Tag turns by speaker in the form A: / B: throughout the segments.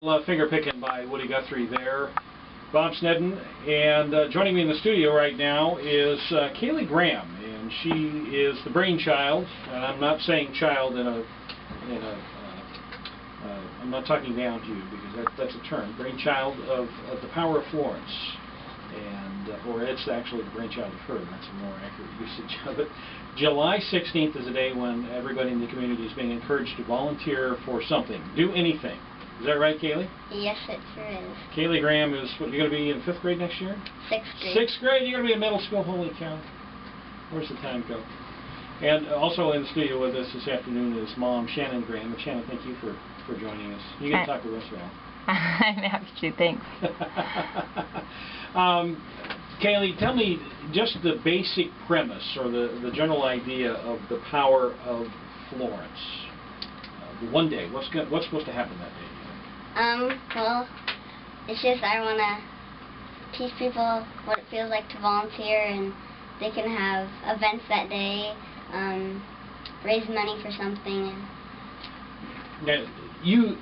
A: Finger picking by Woody Guthrie there. Bob Sneddon, and joining me in the studio right now is Kaylee Graham, and she is the brainchild, and I'm not saying child I'm not talking down to you because that's a term, brainchild of the Power of Florence, and or it's actually the brainchild of her, that's a more accurate usage of it. July 16th is a day when everybody in the community is being encouraged to volunteer for something, do anything. Is that right, Kaylee?
B: Yes, it sure is. Kaylee
A: Graham is, what, you're going to be in 5th grade next year?
B: 6th grade.
A: 6th grade? You're going to be in middle school? Holy cow. Where's the time go? And also in the studio with us this afternoon is Mom, Shannon Graham. And Shannon, thank you for joining us. You can talk to us now.
C: I'm happy to, thanks.
A: Kaylee, tell me just the basic premise or the general idea of the Power of Florence. One day, what's supposed to happen that day?
B: Well, it's just I want to teach people what it feels like to volunteer, and they can have events that day, raise money for something.
A: Now, you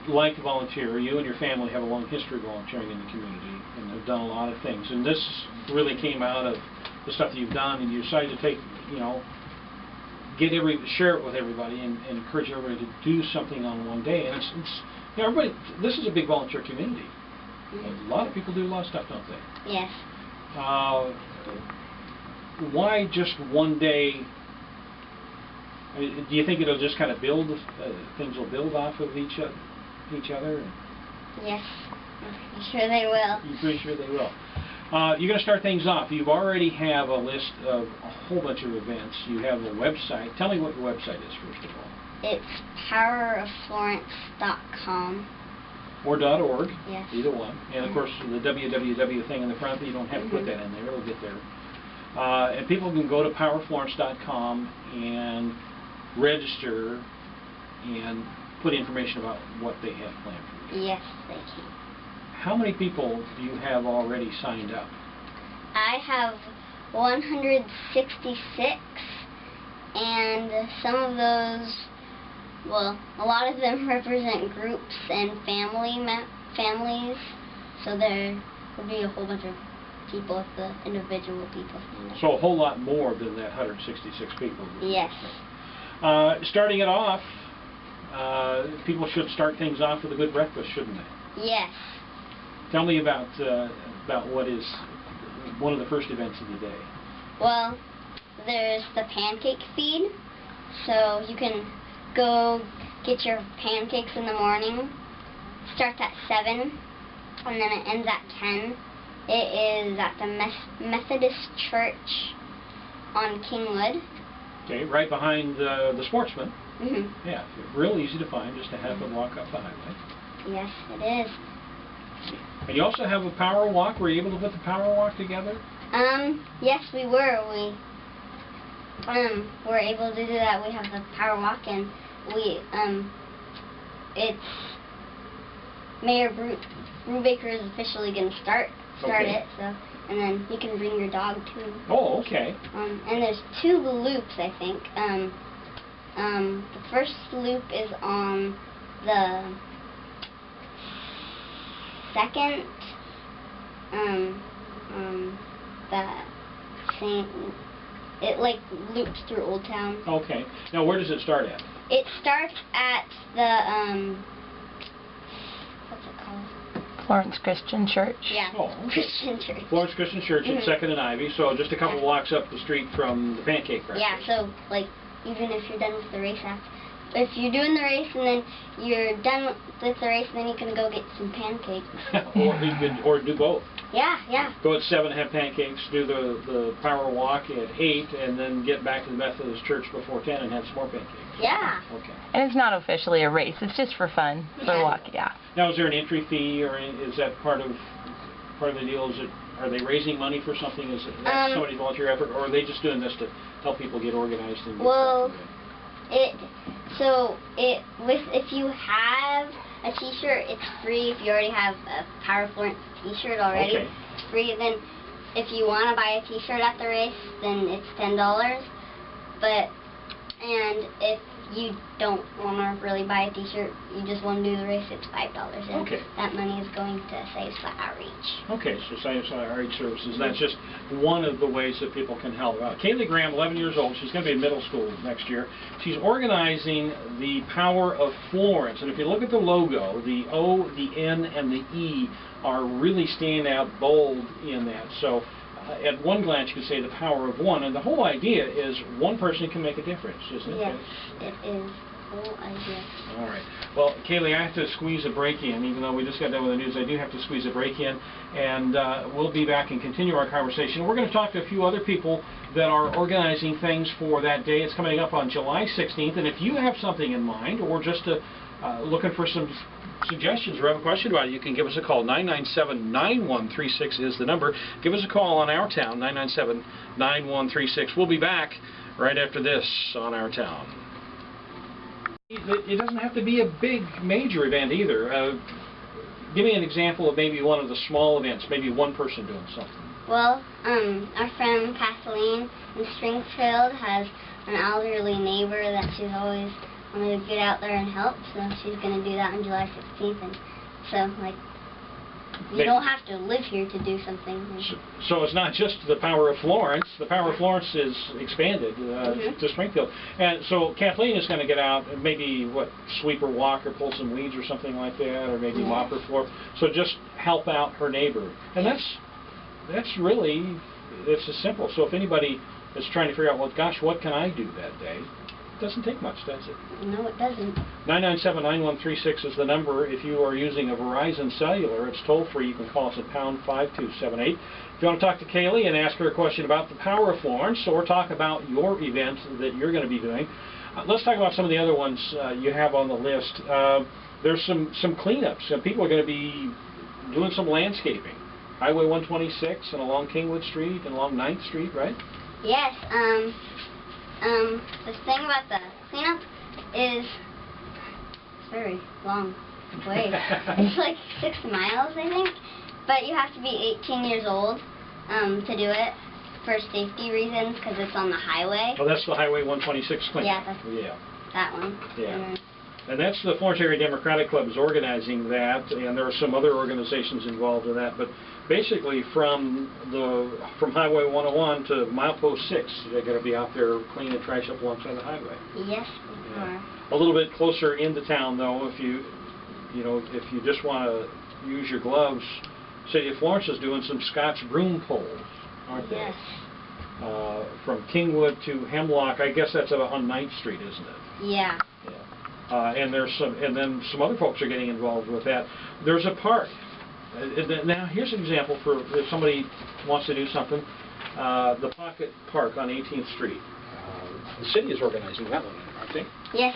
A: like to volunteer. You and your family have a long history of volunteering in the community and have done a lot of things. And this really came out of the stuff that you've done, and you decided to take, share it with everybody and encourage everybody to do something on one day. And it's everybody. This is a big volunteer community. Mm-hmm. A lot of people do a lot of stuff, don't they?
B: Yes.
A: Why just one day? I mean, do you think it'll just kind of build? Things will build off of each other?
B: Yes, I'm sure they will.
A: You're pretty sure they will. You're going to start things off. You already have a list of a whole bunch of events. You have a website. Tell me what your website is, first of all.
B: It's powerofflorence.com.
A: Or .org.
B: Yes.
A: Either one. And, of course, the www thing in the front, you don't have to put that in there. It'll get there. And people can go to powerofflorence.com and register and put information about what they have planned for you.
B: Yes, they can.
A: How many people do you have already signed up?
B: I have 166, and some of those, well, a lot of them represent groups and families, so there will be a whole bunch of people if the individual people sign up.
A: So a whole lot more than that 166 people.
B: Yes.
A: Starting it off, people should start things off with a good breakfast, shouldn't they?
B: Yes.
A: Tell me about what is one of the first events of the day.
B: Well, there's the pancake feed, so you can go get your pancakes in the morning. Starts at 7, and then it ends at 10. It is at the Methodist Church on Kingwood.
A: Okay, right behind the Sportsman.
B: Mm-hmm.
A: Yeah, real easy to find, just a half a block up the highway.
B: Yes, it is.
A: And you also have a power walk. Were you able to put the power walk together?
B: Yes, we were. We were able to do that. We have the power walk, and it's Mayor Brubaker is officially going to start it. So, and then you can bring your dog too.
A: Oh, okay.
B: And there's 2 loops, I think. The first loop is on the second, that same, it like loops through Old Town.
A: Okay. Now where does it start at?
B: It starts at the, what's it called?
C: Florence Christian Church.
B: Yeah, Christian Church.
A: Florence Christian Church at 2nd and Ivy, so just a couple blocks up the street from the pancake breakfast.
B: Yeah, so like even if you're done with the race if you're doing the race and then you're done with the race, then you can go get some pancakes.
A: or do both.
B: Yeah.
A: Go at 7 and have pancakes, do the power walk at 8, and then get back to the Methodist Church before 10 and have some more pancakes.
B: Yeah.
A: Okay.
C: And it's not officially a race, it's just for fun, for a walk, yeah.
A: Now, is there an entry fee, or is that part of the deal? Are they raising money for something? Is it somebody's volunteer effort, or are they just doing this to help people get organized and get
B: if you have a T-shirt, it's free. If you already have a Power of Florence T-shirt already, it's free. Then, if you want to buy a T-shirt at the race, then it's $10. And if you don't want to really buy a t-shirt, you just want to do the race, it's $5. And
A: Okay.
B: that money is going to Science Flat Outreach.
A: Okay, so Science Outreach Services, that's just one of the ways that people can help out. Kaylee Graham, 11 years old, she's going to be in middle school next year. She's organizing the Power of Florence, and if you look at the logo, the O, the N, and the E are really standing out bold in that. So at one glance you can say the power of one, and the whole idea is one person can make a difference, isn't it?
B: Yes, it is. Whole idea.
A: All right. Well, Kaylee, I have to squeeze a break in. Even though we just got done with the news, I do have to squeeze a break in. And we'll be back and continue our conversation. We're going to talk to a few other people that are organizing things for that day. It's coming up on July 16th. And if you have something in mind, or just looking for some suggestions or have a question about it, you can give us a call. 997-9136 is the number. Give us a call on Our Town, 997-9136. We'll be back right after this on Our Town. It doesn't have to be a big, major event either. Give me an example of maybe one of the small events, maybe one person doing something.
B: Well, our friend Kathleen in Springfield has an elderly neighbor that she's always wanted to get out there and help, so she's going to do that on July 16th. And so, like, you don't have to live here to do something.
A: So it's not just the Power of Florence. The Power of Florence is expanded to Springfield. And so Kathleen is going to get out and maybe, sweep or walk or pull some weeds or something like that, or maybe mop her floor. So just help out her neighbor. And that's really, it's as simple. So if anybody is trying to figure out, well, gosh, what can I do that day? It doesn't take much, does it?
B: No, it doesn't.
A: 997-9136 is the number. If you are using a Verizon Cellular, it's toll-free. You can call us at pound 5278. If you want to talk to Kaylee and ask her a question about the Power of Florence, or talk about your event that you're going to be doing, let's talk about some of the other ones you have on the list. There's some cleanups. People are going to be doing some landscaping. Highway 126 and along Kingwood Street and along 9th Street, right?
B: Yes. The thing about the cleanup is it's very long way. It's like 6 miles, I think. But you have to be 18 years old to do it for safety reasons, because it's on the highway.
A: Oh, that's the Highway 126 cleanup.
B: Yeah, that one.
A: Yeah. And that's the Florence Area Democratic Club is organizing that, and there are some other organizations involved in that. But basically, from Highway 101 to milepost 6, they're going to be out there cleaning trash up alongside the highway.
B: Yes, we are.
A: A little bit closer into town, though, if you just want to use your gloves. City of Florence is doing some Scotch broom poles, aren't they?
B: Yes.
A: From Kingwood to Hemlock, I guess that's on 9th Street, isn't it?
B: Yeah.
A: And then some other folks are getting involved with that. There's a park. Now here's an example for if somebody wants to do something. The Pocket Park on 18th Street. The city is organizing that one, aren't they?
B: Yes.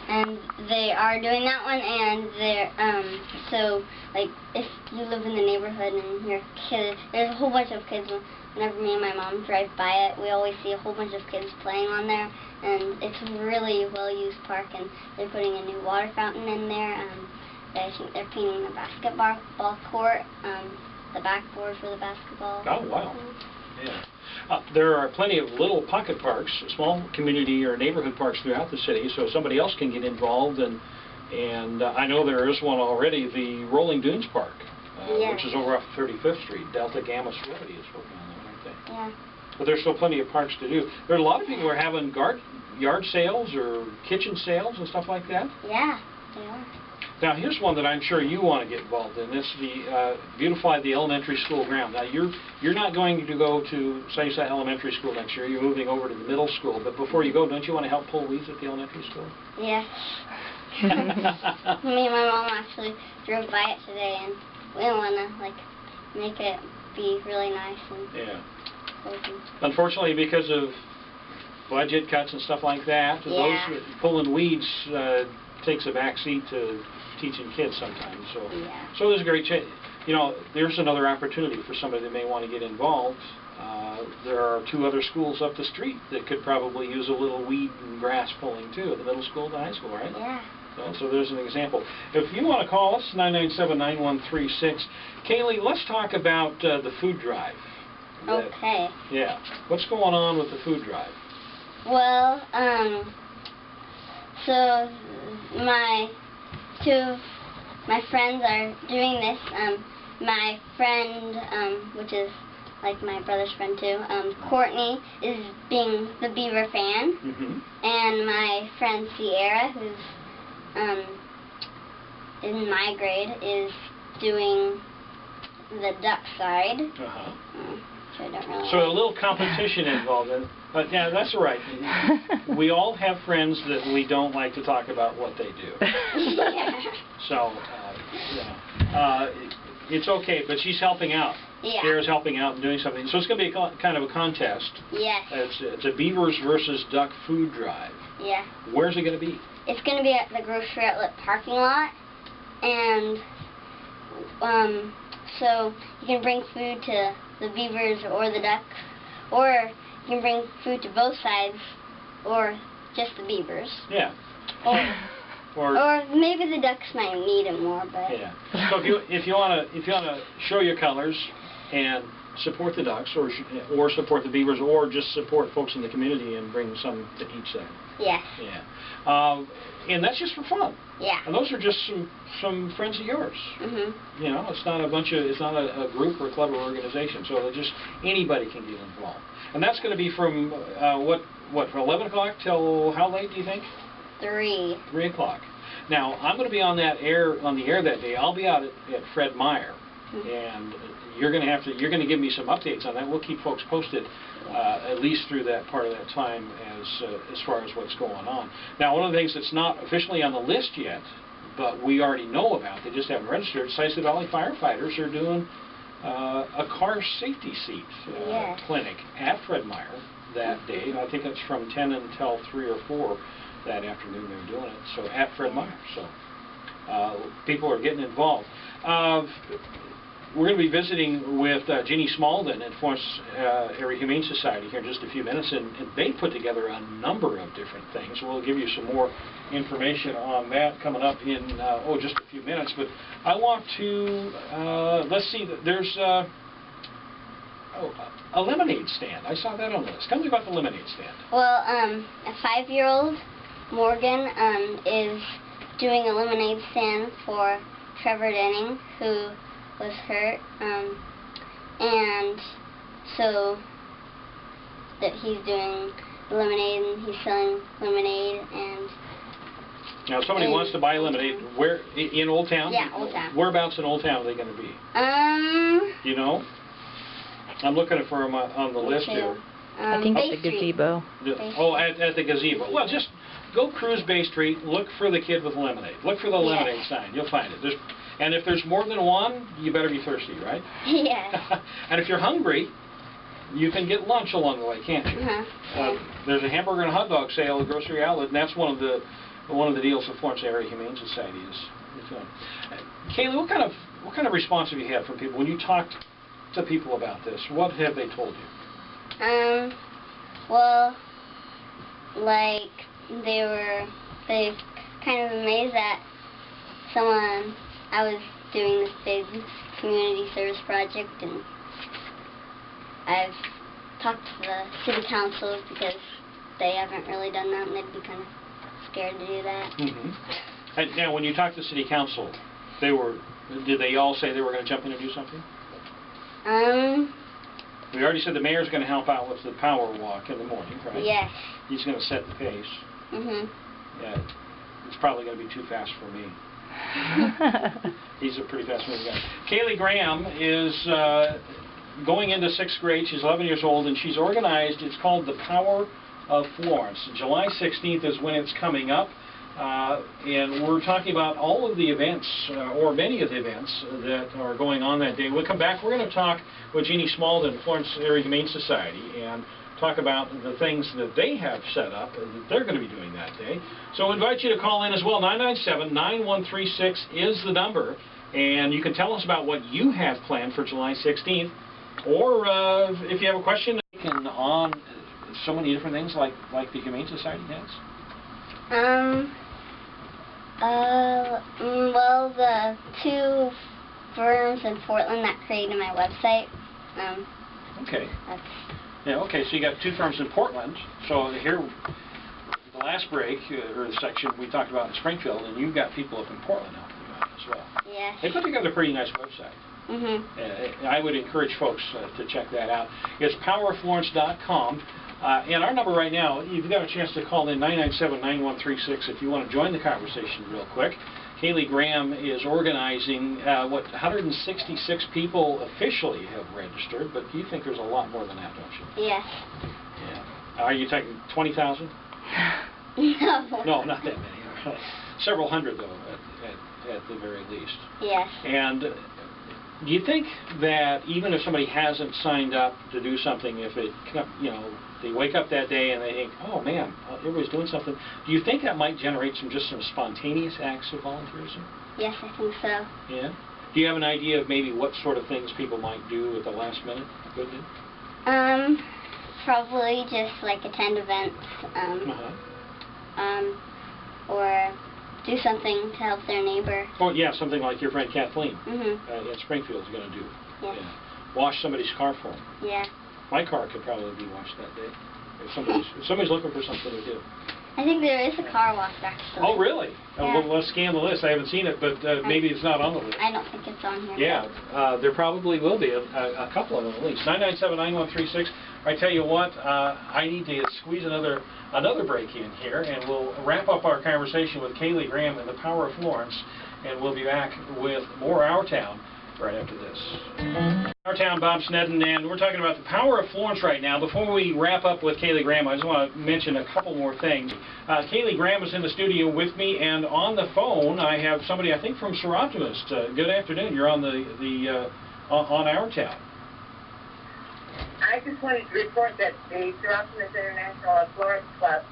B: And they are doing that one, and they're so like if you live in the neighborhood and your kid, there's a whole bunch of kids. Whenever me and my mom drive by it, we always see a whole bunch of kids playing on there, and it's a really well-used park. And they're putting a new water fountain in there. I think they're painting the basketball court, the backboard for the basketball.
A: Oh wow! Yeah. There are plenty of little pocket parks, small community or neighborhood parks throughout the city, so somebody else can get involved. And I know there is one already, the Rolling Dunes Park, which is over off 35th Street. Delta Gamma Sorority is working on that, aren't they?
B: Yeah.
A: But there's still plenty of parks to do. There are a lot of people who are having yard sales or kitchen sales and stuff like that.
B: Yeah, they are.
A: Now here's one that I'm sure you want to get involved in. It's the beautify the elementary school ground. Now you're not going to go to Sunnyside Elementary School next year. You're moving over to the middle school. But before you go, don't you want to help pull weeds at the elementary school?
B: Yes. Me and my mom actually drove by it today, and we want to make it be really nice and open. Unfortunately,
A: because of budget cuts and stuff like that, those pulling weeds takes a back seat to teaching kids sometimes. So there's a great chance. There's another opportunity for somebody that may want to get involved. There are 2 other schools up the street that could probably use a little weed and grass pulling too, the middle school and the high school, right?
B: Yeah.
A: So there's an example. If you want to call us, 997-9136. Kaylee, let's talk about the food drive.
B: Okay.
A: Yeah. What's going on with the food drive?
B: Well, So two of my friends are doing this. My friend, which is like my brother's friend too, Courtney, is being the beaver fan. And my friend Sierra, who's in my grade, is doing the duck side. So I don't really
A: So a little competition involved in it. But yeah, that's all right. We all have friends that we don't like to talk about what they do. So, it's okay, but she's helping out.
B: Yeah.
A: Sarah's helping out and doing something. So it's going to be kind of a contest.
B: Yes.
A: It's a beavers versus duck food drive.
B: Yeah.
A: Where's it going to be?
B: It's going to be at the grocery outlet parking lot. And so you can bring food to the beavers or the ducks, or you can bring food to both sides, or just the beavers.
A: Yeah.
B: Or maybe the ducks might need it more, but
A: yeah. So if you want to show your colors and support the ducks, or support the beavers, or just support folks in the community and bring some to each side.
B: Yes.
A: Yeah. And that's just for fun.
B: Yeah.
A: And those are just some friends of yours. You know, it's not a group or a club or organization. So just anybody can get involved. And that's going to be from from 11 o'clock till how late do you think?
B: 3.
A: 3 o'clock. Now I'm going to be on the air that day. I'll be out at Fred Meyer, and you're going to give me some updates on that. We'll keep folks posted at least through that part of that time as far as what's going on. Now, one of the things that's not officially on the list yet, but we already know about, they just haven't registered, Sycamore Valley firefighters are doing a car safety seat clinic at Fred Meyer that day. I think it's from 10 until 3 or 4 that afternoon they're doing it. So at Fred Meyer. So people are getting involved. We're going to be visiting with Jeannie Smalden at Florence Area Humane Society here in just a few minutes, and they put together a number of different things. We'll give you some more information on that coming up in just a few minutes. But I want to let's see. There's a lemonade stand. I saw that on the list. Tell me about the lemonade stand.
B: Well, a 5-year-old, Morgan, is doing a lemonade stand for Trevor Denning, who was hurt, and so that he's doing lemonade, and he's selling lemonade. And
A: now, if somebody wants to buy lemonade, where in Old Town?
B: Yeah, Old Town.
A: Whereabouts in Old Town are they going to be? You know, I'm looking for them on the list here.
C: I think
B: Bay
C: it's the gazebo.
A: At the gazebo. Well, just go cruise Bay Street, look for the kid with lemonade. Look for the lemonade sign. You'll find it. And if there's more than one, you better be thirsty, right?
B: Yeah.
A: And if you're hungry, you can get lunch along the way, can't you? There's a hamburger and hot dog sale at Grocery Outlet, and that's one of the deals the Florence Area Humane Society is doing. Kaylee, what kind of response have you had from people when you talked to people about this? What have they told you?
B: Well, like they kind of amazed that I was doing this big community service project, and I've talked to the city council because they haven't really done that, and they'd be kind of scared to do that.
A: And now, when you talked to city council, did they all say they were going to jump in and do something? We already said the mayor's going to help out with the power walk in the morning, right?
B: Yes.
A: He's going to set the pace. Yeah, it's probably going to be too fast for me. He's a pretty fast-moving guy. Kaylee Graham is going into 6th grade. She's 11 years old, and she's organized, it's called the Power of Florence. July 16th is when it's coming up. And we're talking about all of the events, or many of the events that are going on that day. When we come back, we're going to talk with Jeannie Smalden, Florence Area Humane Society, and talk about the things that they have set up that they're going to be doing that day. So I invite you to call in as well. 997-9136 is the number, and you can tell us about what you have planned for July 16th, or if you have a question on so many different things like the Humane Society has.
B: Well, the 2 firms in Portland that created my website. Okay.
A: Yeah, okay, so you got 2 firms in Portland. So here, the last break, or the section we talked about in Springfield, and you've got people up in Portland helping you out as well.
B: Yes.
A: They put together a pretty nice website. I would encourage folks to check that out. It's poweroflorence.com. And our number right now, you've got a chance to call in 997-9136 if you want to join the conversation real quick. Kaylee Graham is organizing, 166 people officially have registered, but you think there's a lot more than that, don't you?
B: Yes.
A: Yeah. Are you taking 20,000?
B: No.
A: No, not that many. Several hundred, though, at the very least.
B: Yes.
A: And do you think that even if somebody hasn't signed up to do something, if it, they wake up that day and they think, oh man, everybody's doing something, do you think that might generate some spontaneous acts of volunteerism?
B: Yes, I think so.
A: Yeah? Do you have an idea of maybe what sort of things people might do at the last minute?
B: Probably just like attend events, or do something to help their neighbor.
A: Oh yeah, something like your friend Kathleen in Springfield is going to do.
B: Yes.
A: Yeah. Wash somebody's car for them.
B: Yeah.
A: My car could probably be washed that day. If somebody's looking for something to do.
B: I think there is a car wash actually.
A: Oh really?
B: Yeah.
A: Well, let's scan the list. I haven't seen it, but maybe it's not on the list.
B: I don't think it's on here.
A: Yeah, there probably will be a couple of them at least. 997-9136. I tell you what, I need to squeeze another break in here, and we'll wrap up our conversation with Kaylee Graham and the Power of Florence, and we'll be back with more Our Town right after this. Our Town, Bob Sneddon, and we're talking about the Power of Florence right now. Before we wrap up with Kaylee Graham, I just want to mention a couple more things. Kaylee Graham is in the studio with me, and on the phone I have somebody I think from Sir Optimist. Good afternoon. You're on on Our Town.
D: I just wanted to report that the Sir Optimist International Florence Club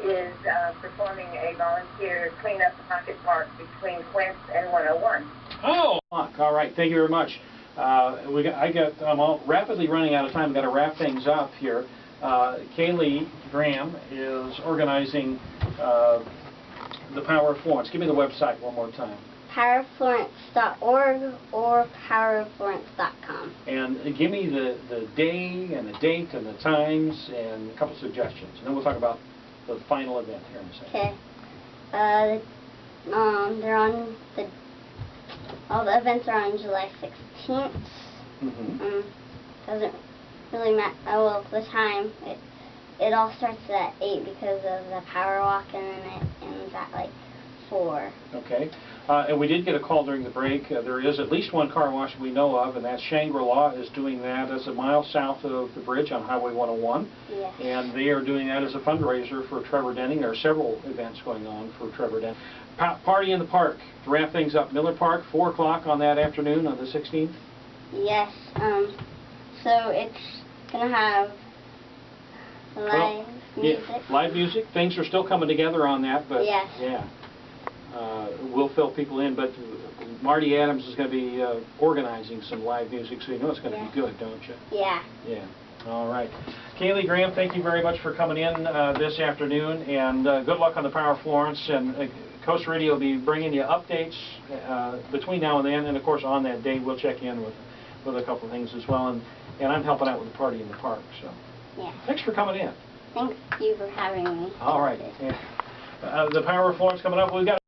D: is performing a volunteer cleanup pocket park between Quince and 101.
A: Oh, all right. Thank you very much. I'm all rapidly running out of time. I've got to wrap things up here. Kaylee Graham is organizing the Power of Florence. Give me the website one more time.
B: powerofflorence.org or powerofflorence.com.
A: And give me the day and the date and the times and a couple suggestions. And then we'll talk about the final event here in a second.
B: Okay. They're on all the events are on July 16th. Doesn't really matter. Well, the time. It all starts at 8 because of the power walk, and then it ends at like 4.
A: Okay. And we did get a call during the break. There is at least one car wash we know of, and that's Shangri-La is doing that as a mile south of the bridge on Highway 101.
B: Yes.
A: And they are doing that as a fundraiser for Trevor Denning. There are several events going on for Trevor Denning. Party in the Park to wrap things up. Miller Park, 4 o'clock on that afternoon on the 16th.
B: Yes. So it's going to have live music.
A: Yeah, live music. Things are still coming together on that, but
B: yes.
A: Yeah. We'll fill people in, but Marty Adams is going to be organizing some live music, so you know it's going to be good, don't you?
B: Yeah.
A: Yeah. All right. Kaylee Graham, thank you very much for coming in this afternoon, and good luck on the Power of Florence. And Coast Radio will be bringing you updates between now and then, and of course on that day we'll check in with a couple of things as well, and I'm helping out with the party in the park. So.
B: Yeah.
A: Thanks for coming in.
B: Thank you for having me.
A: All right. Yeah. The Power of Florence coming up. We've got